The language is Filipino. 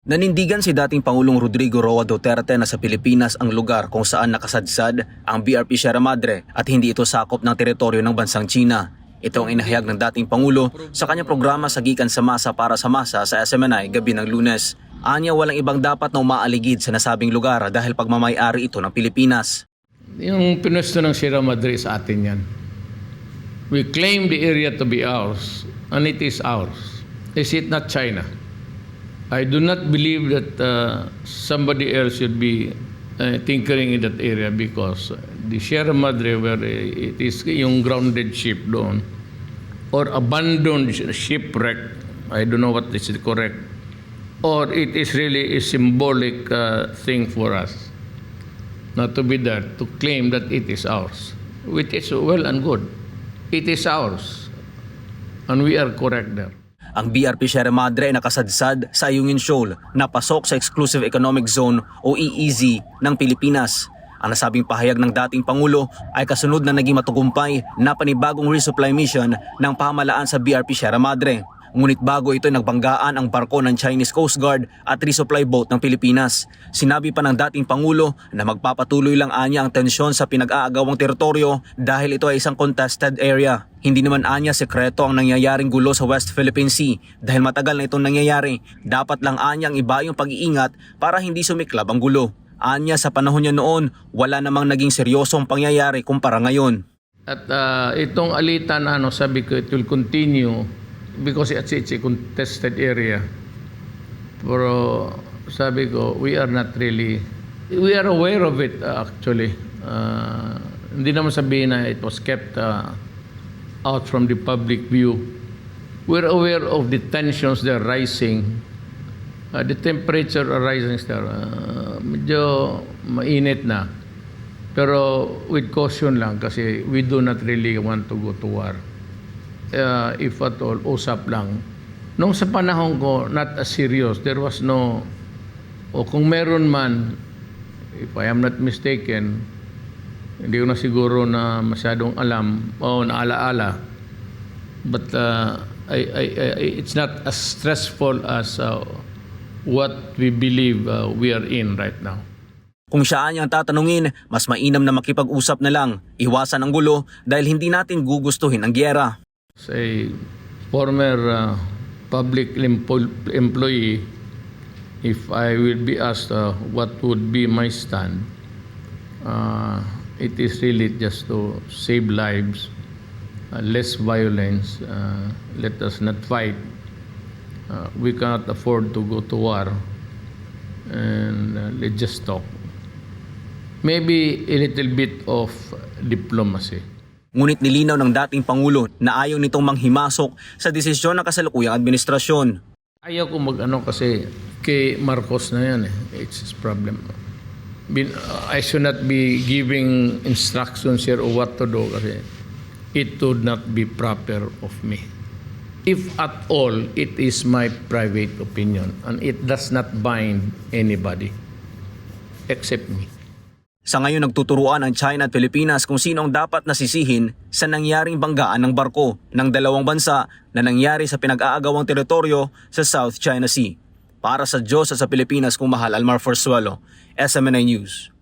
Nanindigan si dating Pangulong Rodrigo Roa Duterte na sa Pilipinas ang lugar kung saan nakasadsad ang BRP Sierra Madre at hindi ito sakop ng teritoryo ng bansang China. Ito ang inahayag ng dating Pangulo sa kanyang programa Sagikan sa Masa para sa Masa sa SMNI gabi ng Lunes. Anya walang ibang dapat na umaaligid sa nasabing lugar dahil pagmamay-ari ito ng Pilipinas. Yung pinusto ng Sierra Madre sa atin yan. We claim the area to be ours and it is ours. Is it not China? I do not believe that somebody else should be tinkering in that area because the Sierra Madre where it is yung grounded ship doon or abandoned shipwreck, I don't know what is correct, or it is really a symbolic thing for us not to be there to claim that it is ours, which is well and good. It is ours and we are correct there. Ang BRP Sierra Madre ay nakasadsad sa Ayungin Shoal na pasok sa Exclusive Economic Zone o EEZ ng Pilipinas. Ang nasabing pahayag ng dating Pangulo ay kasunod na naging matugumpay na panibagong resupply mission ng pamahalaan sa BRP Sierra Madre. Ngunit bago ito ay nagbanggaan ang barko ng Chinese Coast Guard at resupply boat ng Pilipinas. Sinabi pa ng dating Pangulo na magpapatuloy lang anya ang tensyon sa pinag-aagawang teritoryo dahil ito ay isang contested area. Hindi naman anya sekreto ang nangyayaring gulo sa West Philippine Sea dahil matagal na itong nangyayari. Dapat lang anya ang iba yung pag-iingat para hindi sumiklab ang gulo. Anya sa panahon niya noon, wala namang naging seryosong pangyayari kumpara ngayon. At itong alitan, sabi ko, it will continue because it's a contested area. Pero sabi ko, we are aware of it actually. Hindi naman sabihin na it was kept out from the public view. We're aware of the tensions that are rising. The temperature are rising there. Medyo mainit na. Pero with caution lang kasi we do not really want to go to war. If at all, usap lang. Nung sa panahon ko, not as serious. There was no, o kung meron man, if I am not mistaken, hindi ko na siguro na masyadong alam o naalaala. But it's not as stressful as what we believe we are in right now. Kung siya ang tatanungin, mas mainam na makipag-usap na lang, iwasan ang gulo dahil hindi natin gugustuhin ang gyera. As a former public employee, if I will be asked what would be my stand, it is really just to save lives, less violence, let us not fight. We cannot afford to go to war, and let's just talk. Maybe a little bit of diplomacy. Ngunit nilinaw ng dating Pangulo na ayaw nitong manghimasok sa desisyon ng kasalukuyang administrasyon. Ayaw ko kasi kay Marcos na yan it's his problem. I should not be giving instructions here of what to do kasi it would not be proper of me. If at all, it is my private opinion and it does not bind anybody except me. Sa ngayon nagtuturuan ang China at Pilipinas kung sino ang dapat nasisihin sa nangyaring banggaan ng barko ng dalawang bansa na nangyari sa pinag-aagawang teritoryo sa South China Sea. Para sa Diyos at sa Pilipinas kung mahal, Almar Forzuelo, SMNI News.